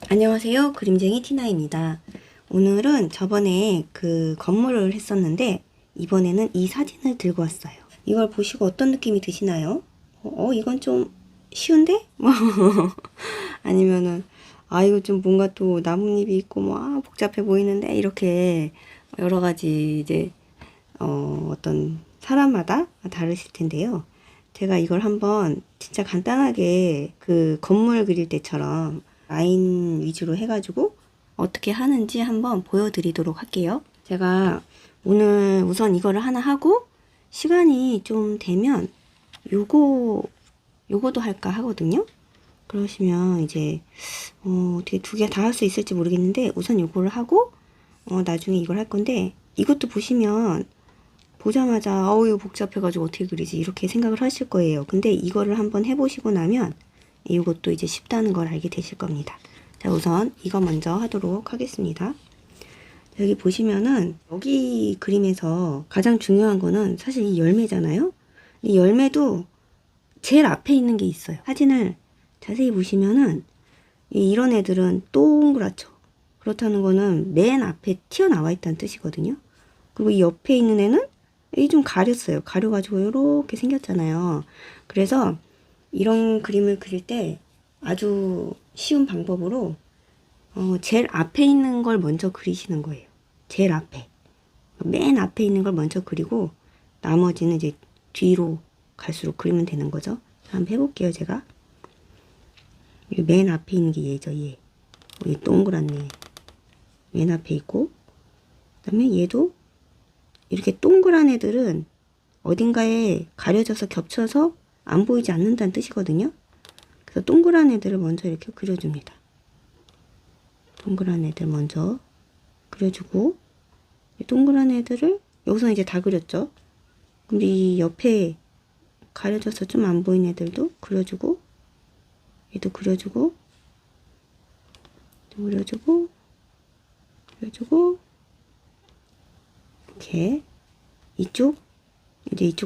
안녕하세요. 그림쟁이 티나입니다. 오늘은 저번에 그 건물을 했었는데 이번에는 이 사진을 들고 왔어요. 이걸 보시고 어떤 느낌이 드시나요? 이건 좀 쉬운데? 아니면은 이거 좀 뭔가 또 나뭇잎이 있고 복잡해 보이는데 이렇게 여러 가지 이제 어떤 사람마다 다르실 텐데요. 제가 이걸 한번 진짜 간단하게 그 건물 그릴 때처럼 라인 위주로 해가지고 어떻게 하는지 한번 보여드리도록 할게요. 제가 오늘 우선 이거를 하나 하고 시간이 좀 되면 요거도 할까 하거든요. 그러시면 이제 어떻게 두 개 다 할 수 있을지 모르겠는데 우선 요거를 하고 나중에 이걸 할 건데, 이것도 보시면 보자마자 이거 복잡해가지고 어떻게 그리지 이렇게 생각을 하실 거예요. 근데 이거를 한번 해보시고 나면 이것도 이제 쉽다는 걸 알게 되실 겁니다. 자, 우선 이거 먼저 하도록 하겠습니다. 여기 보시면은 여기 그림에서 가장 중요한 거는 사실 이 열매잖아요. 이 열매도 제일 앞에 있는 게 있어요. 사진을 자세히 보시면은 이런 애들은 동그랗죠. 그렇다는 거는 맨 앞에 튀어나와 있다는 뜻이거든요. 그리고 이 옆에 있는 애는 이 좀 가렸어요. 가려가지고 이렇게 생겼잖아요. 그래서 이런 그림을 그릴 때 아주 쉬운 방법으로 제일 앞에 있는 걸 먼저 그리시는 거예요. 제일 앞에. 맨 앞에 있는 걸 먼저 그리고 나머지는 이제 뒤로 갈수록 그리면 되는 거죠. 한번 해볼게요, 제가. 맨 앞에 있는 게 얘죠, 얘. 얘 동그랗네. 맨 앞에 있고, 그 다음에 얘도 이렇게 동그란 애들은 어딘가에 가려져서 겹쳐서 안 보이지 않는다는 뜻이거든요. 그래서 동그란 애들을 먼저 이렇게 그려줍니다. 동그란 애들 먼저 그려주고, 동그란 애들을 여기서 이제 다 그렸죠. 근데 이 옆에 가려져서 좀 안 보이는 애들도 그려주고, 얘도 그려주고, 그려주고, 그려주고, 이렇게 이쪽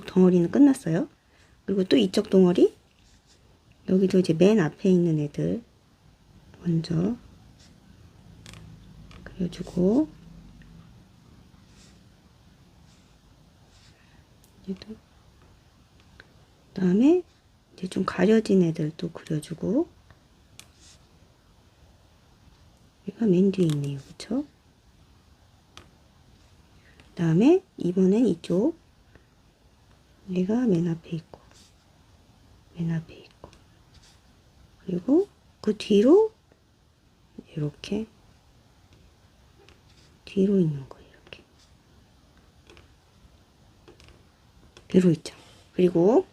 덩어리는 끝났어요. 그리고 또 이쪽 덩어리, 여기도 이제 맨 앞에 있는 애들 먼저 그려주고, 얘도 그다음에 이제 좀 가려진 애들도 그려주고, 얘가 맨 뒤에 있네요, 그쵸? 그 다음에 이번엔 이쪽, 얘가 맨 앞에 있고, 그리고 그 뒤로 이렇게 뒤로 있는 거예요. 이렇게 뒤로 있죠. 그리고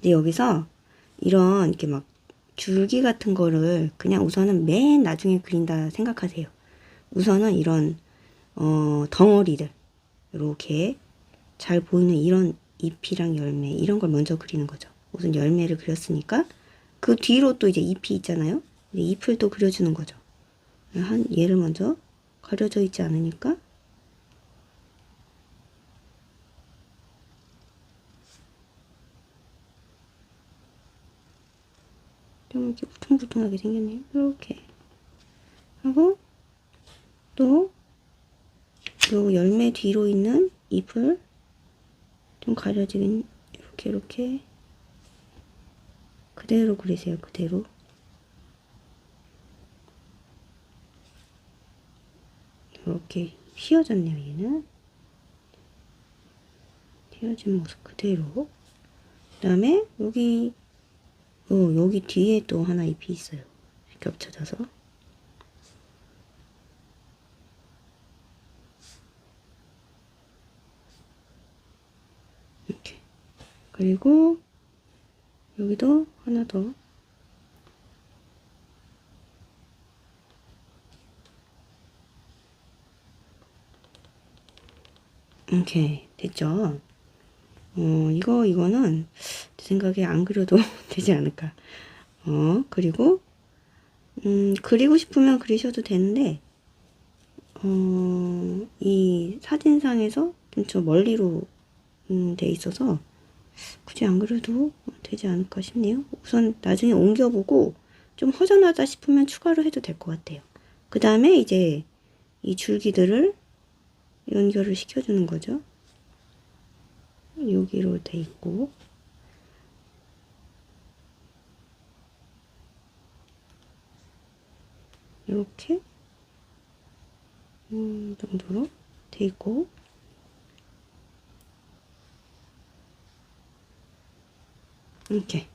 이제 여기서 이런 이렇게 막 줄기 같은 거를 그냥 우선은 맨 나중에 그린다 생각하세요. 우선은 이런 덩어리들, 이렇게 잘 보이는 이런 잎이랑 열매, 이런 걸 먼저 그리는 거죠. 우선 열매를 그렸으니까 그 뒤로 또 이제 잎이 있잖아요. 잎을 또 그려주는 거죠. 얘를 먼저 가려져 있지 않으니까 좀 이렇게 우퉁부퉁하게 생겼네요. 이렇게 하고, 또 요 열매 뒤로 있는 잎을 좀 가려지긴 이렇게 그대로 그리세요. 그대로. 이렇게 휘어졌네요. 얘는 휘어진 모습 그대로. 그 다음에 여기 뒤에 또 하나 잎이 있어요. 겹쳐져서. 이렇게. 그리고 여기도 하나 더. 이렇게 됐죠. 이거는 제 생각에 안 그려도 되지 않을까. 그리고 그리고 싶으면 그리셔도 되는데, 이 사진상에서 좀 멀리로 돼 있어서 굳이 안 그려도 되지 않을까 싶네요. 우선 나중에 옮겨보고 좀 허전하다 싶으면 추가로 해도 될 것 같아요. 그 다음에 이제 이 줄기들을 연결을 시켜주는 거죠. 여기로 돼 있고, 이렇게 정도로 돼 있고, 이렇게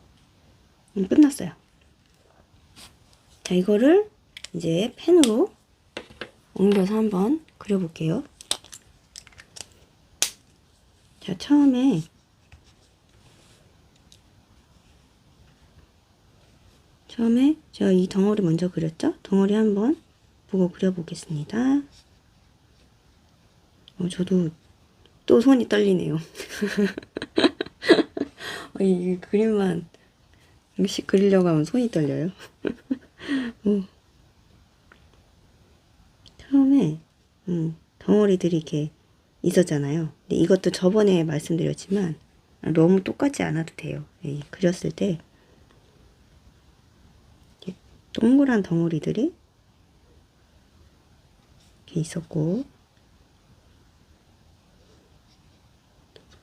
끝났어요. 자, 이거를 이제 펜으로 옮겨서 한번 그려볼게요. 자, 처음에 제가 이 덩어리 먼저 그렸죠? 덩어리 한번 보고 그려보겠습니다. 저도 또 손이 떨리네요. 이 그림만 음식 그리려고 하면 손이 떨려요. 처음에 덩어리들이 이렇게 있었잖아요. 근데 이것도 저번에 말씀드렸지만 너무 똑같지 않아도 돼요. 그렸을 때 동그란 덩어리들이 이렇게 있었고,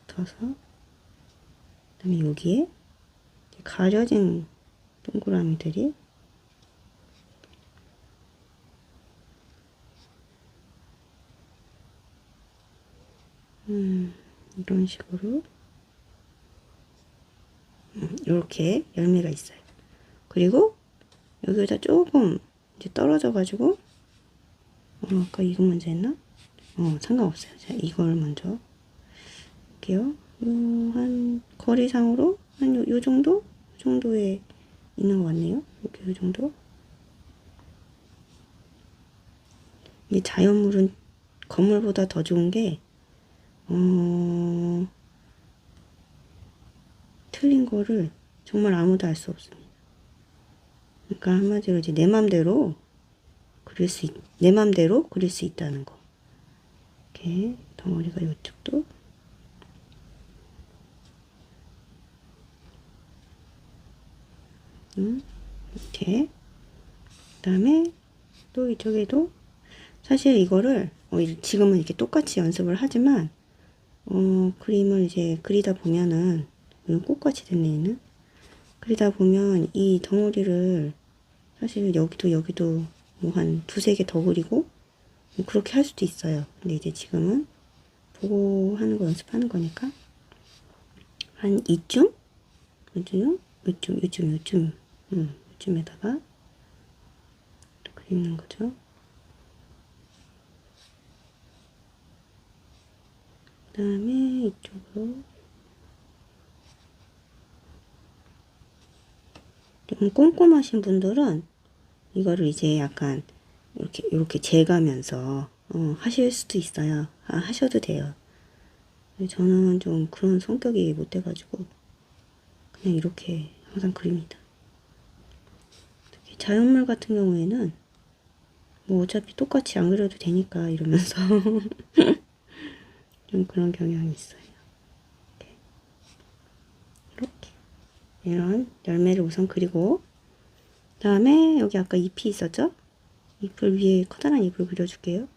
붙어서 그다음에 여기에 가려진 동그라미들이 이런 식으로 이렇게 열매가 있어요. 그리고 여기다 조금 이제 떨어져 가지고 아까 이거 먼저 했나? 상관없어요. 자, 이걸 먼저 할게요. 한 거리상으로 한 요 정도? 요 정도에 있는 것 같네요. 이렇게 요 정도. 이 자연물은 건물보다 더 좋은 게 틀린 거를 정말 아무도 알 수 없습니다. 그러니까 한마디로 이제 내 맘대로 그릴 수 있다는 거. 이렇게 덩어리가 이쪽도 이렇게. 그다음에 또 이쪽에도 사실 이거를 지금은 이렇게 똑같이 연습을 하지만 그림을 이제 그리다 보면은 꽃같이 됐네 얘는. 그리다 보면 이 덩어리를 사실 여기도 뭐 한 두세 개 더 그리고 뭐 그렇게 할 수도 있어요. 근데 이제 지금은 보고 하는 거 연습하는 거니까 한 이쯤 요쯤에다가 그리는 거죠. 그 다음에 이쪽으로 좀 꼼꼼하신 분들은 이거를 이제 약간 이렇게 재가면서 하실 수도 있어요. 하셔도 돼요. 저는 좀 그런 성격이 못 돼가지고 그냥 이렇게 항상 그립니다. 특히 자연물 같은 경우에는 뭐 어차피 똑같이 안 그려도 되니까 이러면서 좀 그런 경향이 있어요. 이렇게 이런 열매를 우선 그리고, 그 다음에 여기 아까 잎이 있었죠? 잎을 위에 커다란 잎을 그려줄게요.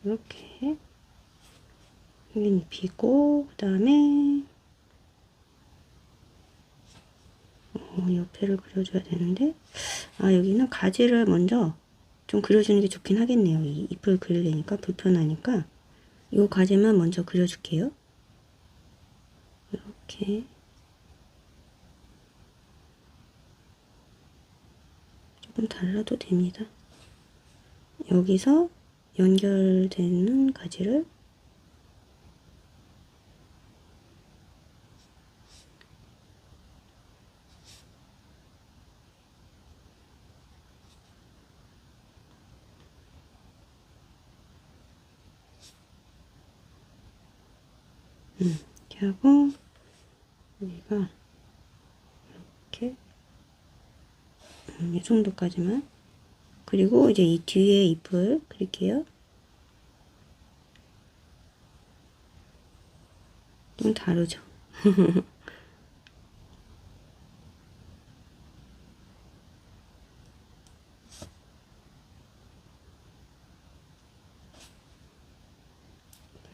이렇게 여긴 잎이 있고, 그 다음에 옆에를 그려줘야 되는데, 여기는 가지를 먼저 좀 그려주는 게 좋긴 하겠네요. 이 잎을 그리려니까 불편하니까 이 가지만 먼저 그려줄게요. 이렇게 조금 달라도 됩니다. 여기서 연결되는 가지를 이렇게 하고 여기가 이렇게 이 정도까지만. 그리고 이제 이 뒤에 잎을 그릴게요. 좀 다르죠?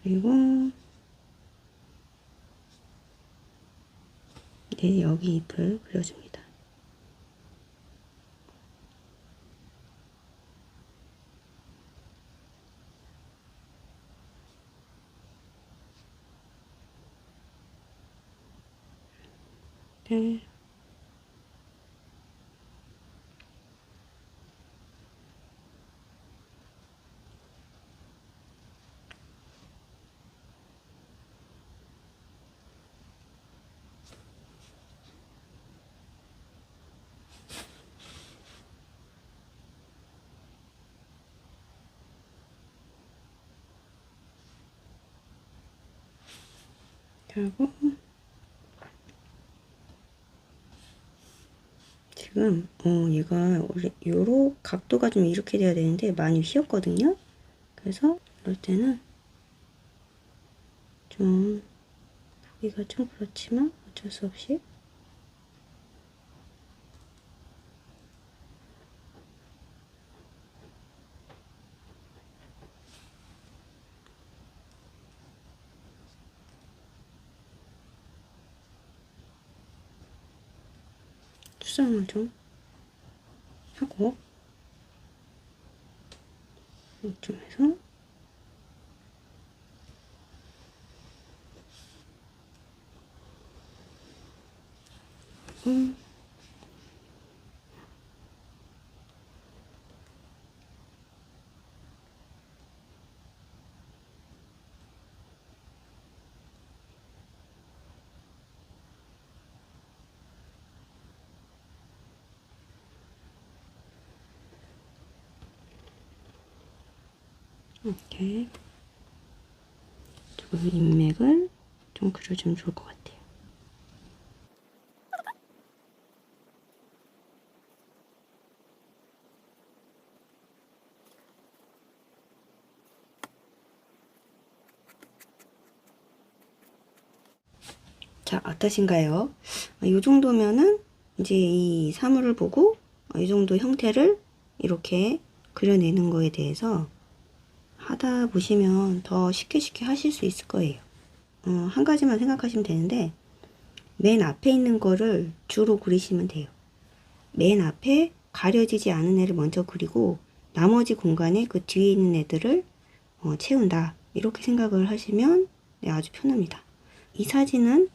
그리고 이제 여기 잎을 그려줍니다. 네. 하고 지금 얘가 원래 요로 각도가 좀 이렇게 돼야 되는데 많이 휘었거든요. 그래서 이럴 때는 좀 보기가 좀 그렇지만 어쩔 수 없이 수정을 좀 하고 이쯤에서 이렇게 두 인맥을 좀 그려주면 좋을 것 같아요. 자, 어떠신가요? 이 정도면은 이제 이 사물을 보고 이 정도 형태를 이렇게 그려내는 거에 대해서 하다 보시면 더 쉽게 하실 수 있을 거예요. 한 가지만 생각하시면 되는데 맨 앞에 있는 거를 주로 그리시면 돼요. 맨 앞에 가려지지 않은 애를 먼저 그리고 나머지 공간에 그 뒤에 있는 애들을 채운다. 이렇게 생각을 하시면 네, 아주 편합니다. 이 사진은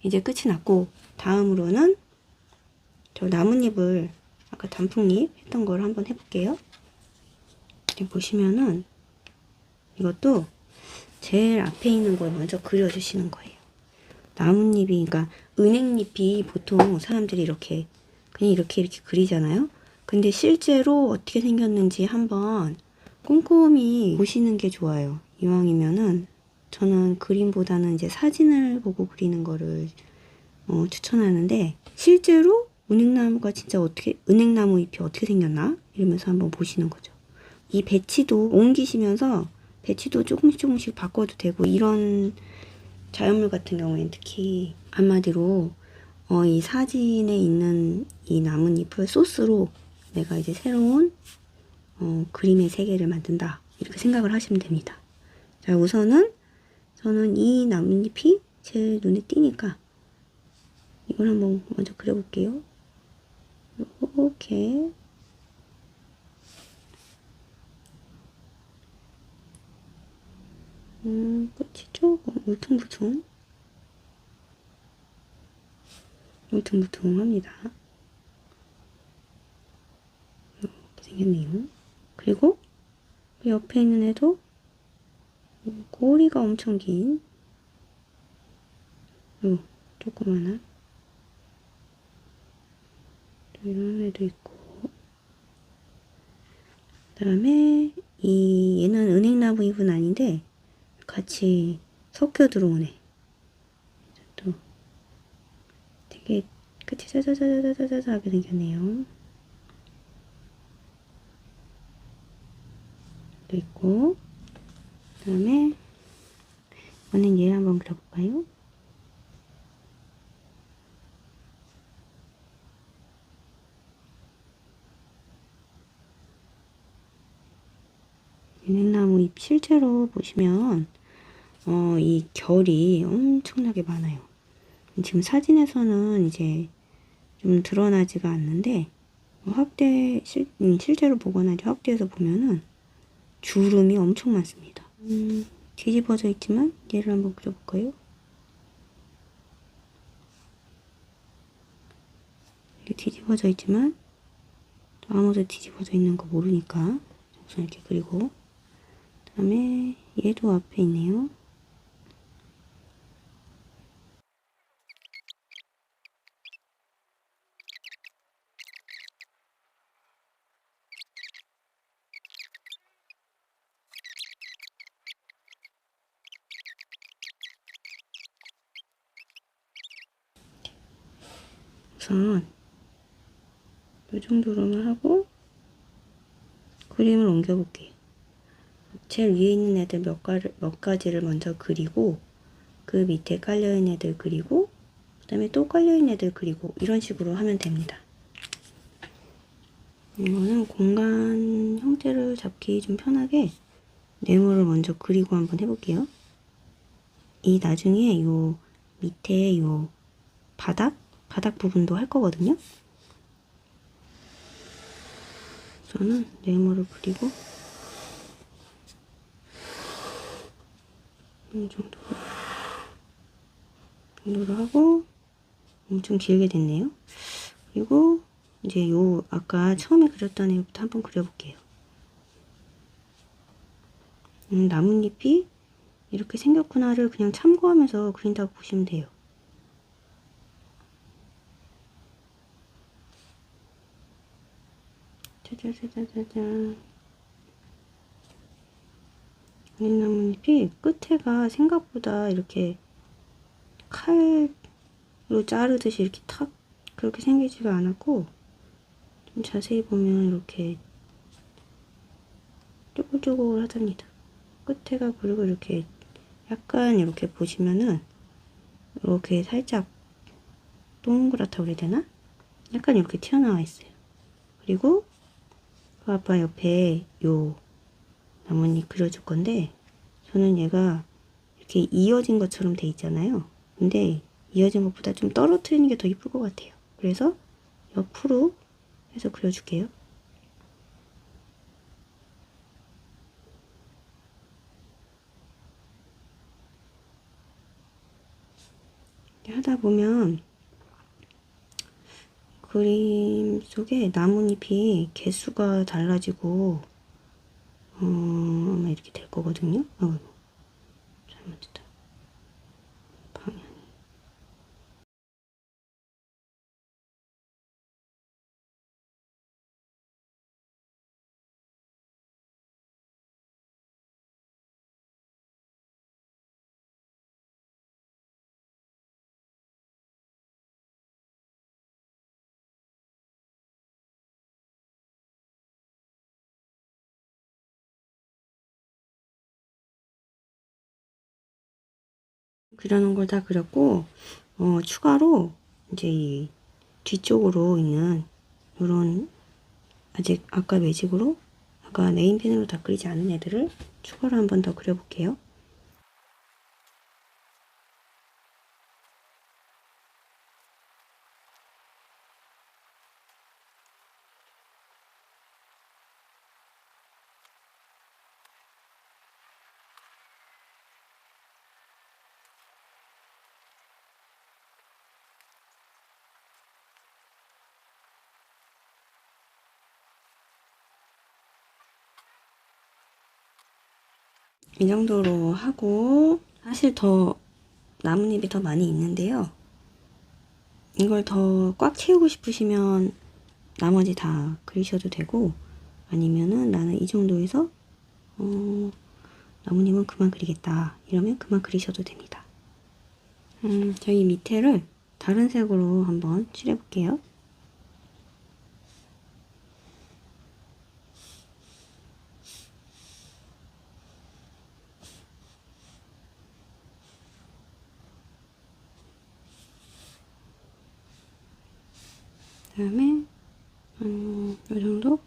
이제 끝이 났고 다음으로는 저 나뭇잎을 아까 단풍잎 했던 걸 한번 해볼게요. 이렇게 보시면은 이것도 제일 앞에 있는 걸 먼저 그려주시는 거예요. 나뭇잎이, 그러니까 은행잎이 보통 사람들이 이렇게 그냥 이렇게 그리잖아요. 근데 실제로 어떻게 생겼는지 한번 꼼꼼히 보시는 게 좋아요. 이왕이면은 저는 그림보다는 이제 사진을 보고 그리는 거를 추천하는데 실제로 은행나무가 진짜 어떻게 은행나무 잎이 어떻게 생겼나 이러면서 한번 보시는 거죠. 이 배치도 옮기시면서 배치도 조금씩 바꿔도 되고 이런 자연물 같은 경우에는 특히 한마디로 이 사진에 있는 이 나뭇잎을 소스로 내가 이제 새로운 그림의 세계를 만든다 이렇게 생각을 하시면 됩니다. 자, 우선은 저는 이 나뭇잎이 제일 눈에 띄니까 이걸 한번 먼저 그려볼게요. 이렇게 끝이 조금 울퉁불퉁합니다. 이렇게 생겼네요. 그리고 그 옆에 있는 애도 꼬리가 엄청 긴 조그만한 이런 애도 있고 그 다음에 얘는 은행나무 잎은 아닌데 같이 섞여 들어오네. 이게 끝이 짜자자자자자자 하게 생겼네요. 또 있고, 그 다음에 이번엔 얘를 한번 그려볼까요? 은행나무 잎 실제로 보시면 이 결이 엄청나게 많아요. 지금 사진에서는 이제 좀 드러나지가 않는데 실제로 보거나 이제 확대해서 보면은 주름이 엄청 많습니다. 뒤집어져 있지만 얘를 한번 그려볼까요? 이렇게 뒤집어져 있지만 또 아무도 뒤집어져 있는 거 모르니까 우선 이렇게 그리고, 그 다음에 얘도 앞에 있네요. 우선 이 정도로만 하고 그림을 옮겨볼게요. 제일 위에 있는 애들 몇 가지를 먼저 그리고 그 밑에 깔려있는 애들 그리고 그 다음에 또 깔려있는 애들 그리고 이런 식으로 하면 됩니다. 이거는 공간 형태를 잡기 좀 편하게 네모를 먼저 그리고 한번 해볼게요. 이 나중에 요 밑에 요 바닥 부분도 할 거거든요. 저는 네모를 그리고 이 정도로 하고 엄청 길게 됐네요. 그리고 이제 요 아까 처음에 그렸던 애부터 한번 그려볼게요. 나뭇잎이 이렇게 생겼구나를 그냥 참고하면서 그린다고 보시면 돼요. 짜자자자자잔. 나뭇잎이 끝에가 생각보다 이렇게 칼로 자르듯이 이렇게 탁 그렇게 생기지가 않았고, 좀 자세히 보면 이렇게 쪼글쪼글하답니다. 끝에가 그리고 이렇게 약간 이렇게 보시면은 이렇게 살짝 동그랗다고 그래야 되나? 약간 이렇게 튀어나와 있어요. 그리고 그 아빠 옆에 요 나뭇잎 그려줄 건데, 저는 얘가 이렇게 이어진 것처럼 돼 있잖아요. 근데 이어진 것보다 좀 떨어뜨리는 게 더 이쁠 것 같아요. 그래서 옆으로 해서 그려줄게요. 하다 보면 그림 속에 나뭇잎이 개수가 달라지고 아마 이렇게 될 거거든요. 잘못했다. 방향이. 그려놓은 걸 다 그렸고, 추가로 이제 이 뒤쪽으로 있는 이런 아직 아까 매직으로 아까 네임펜으로 다 그리지 않은 애들을 추가로 한 번 더 그려볼게요. 이 정도로 하고, 사실 더 나뭇잎이 더 많이 있는데요. 이걸 더 꽉 채우고 싶으시면 나머지 다 그리셔도 되고, 아니면은 나는 이 정도에서 나뭇잎은 그만 그리겠다 이러면 그만 그리셔도 됩니다. 저희 밑에를 다른 색으로 한번 칠해 볼게요. 그 다음에 이 정도.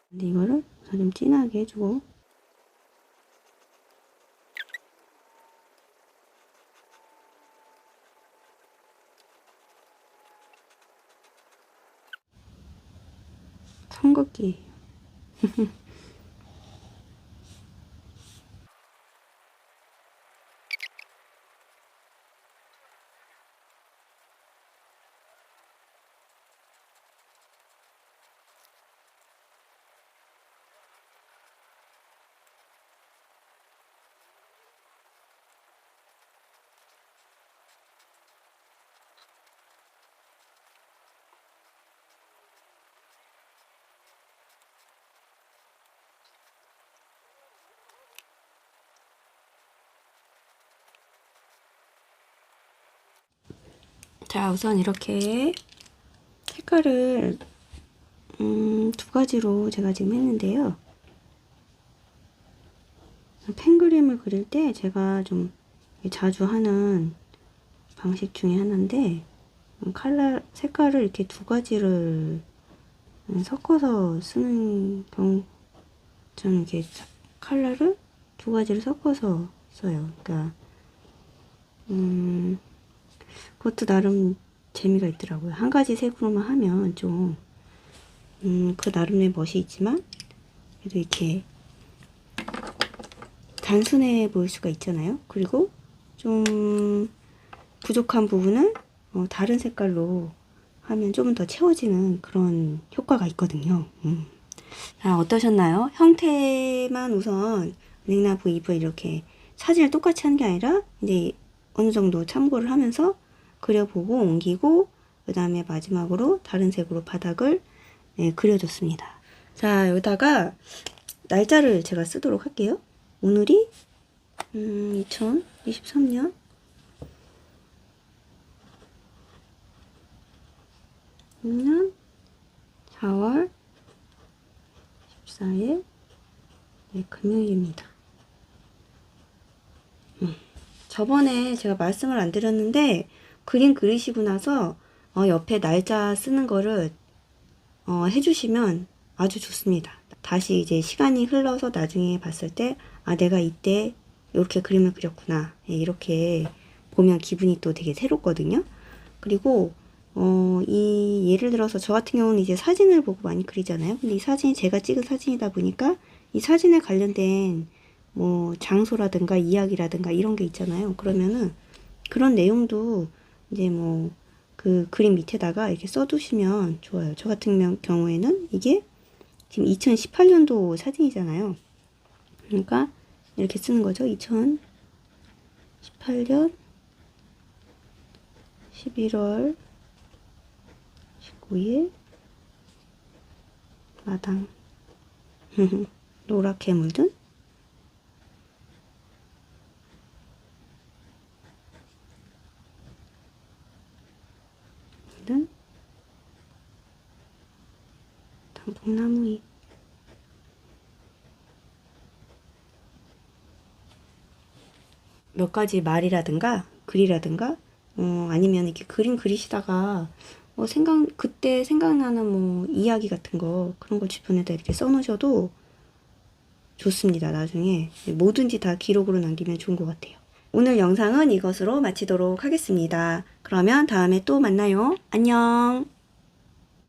근데 이거를 우선 좀 진하게 해주고, 선긋기. 자, 우선 이렇게 색깔을 두 가지로 제가 지금 했는데요. 펜그림을 그릴 때 제가 좀 자주 하는 방식 중에 하나인데, 색깔을 이렇게 두 가지를 섞어서 쓰는 경우, 저는 이렇게 컬러를 두 가지를 섞어서 써요. 그러니까 그것도 나름 재미가 있더라고요. 한 가지 색으로만 하면 좀 그 나름의 멋이 있지만 그래도 이렇게 단순해 보일 수가 있잖아요. 그리고 좀 부족한 부분을 다른 색깔로 하면 좀 더 채워지는 그런 효과가 있거든요. 자, 어떠셨나요? 형태만 우선 은행나무 잎을 이렇게 사진을 똑같이 하는 게 아니라 이제 어느 정도 참고를 하면서 그려보고 옮기고, 그 다음에 마지막으로 다른 색으로 바닥을 그려줬습니다. 자, 여기다가 날짜를 제가 쓰도록 할게요. 오늘이 2023년 4월 14일 금요일입니다. 저번에 제가 말씀을 안 드렸는데, 그림 그리시고 나서 옆에 날짜 쓰는 거를 해주시면 아주 좋습니다. 다시 이제 시간이 흘러서 나중에 봤을 때, 아, 내가 이때 이렇게 그림을 그렸구나, 이렇게 보면 기분이 또 되게 새롭거든요. 그리고 예를 들어서 저 같은 경우는 이제 사진을 보고 많이 그리잖아요. 근데 이 사진이 제가 찍은 사진이다 보니까 이 사진에 관련된 뭐 장소라든가 이야기라든가 이런 게 있잖아요. 그러면은 그런 내용도 이제 뭐 그 그림 밑에다가 이렇게 써두시면 좋아요. 저 같은 경우에는 이게 지금 2018년도 사진이잖아요. 그러니까 이렇게 쓰는 거죠. 2018년 11월 19일 마당 노랗게 물든 단풍나무 잎. 몇 가지 말이라든가 글이라든가 아니면 이렇게 그림 그리시다가 그때 생각나는 뭐 이야기 같은 거, 그런 걸 주변에다 이렇게 써놓으셔도 좋습니다. 나중에 뭐든지 다 기록으로 남기면 좋은 것 같아요. 오늘 영상은 이것으로 마치도록 하겠습니다. 그러면 다음에 또 만나요. 안녕.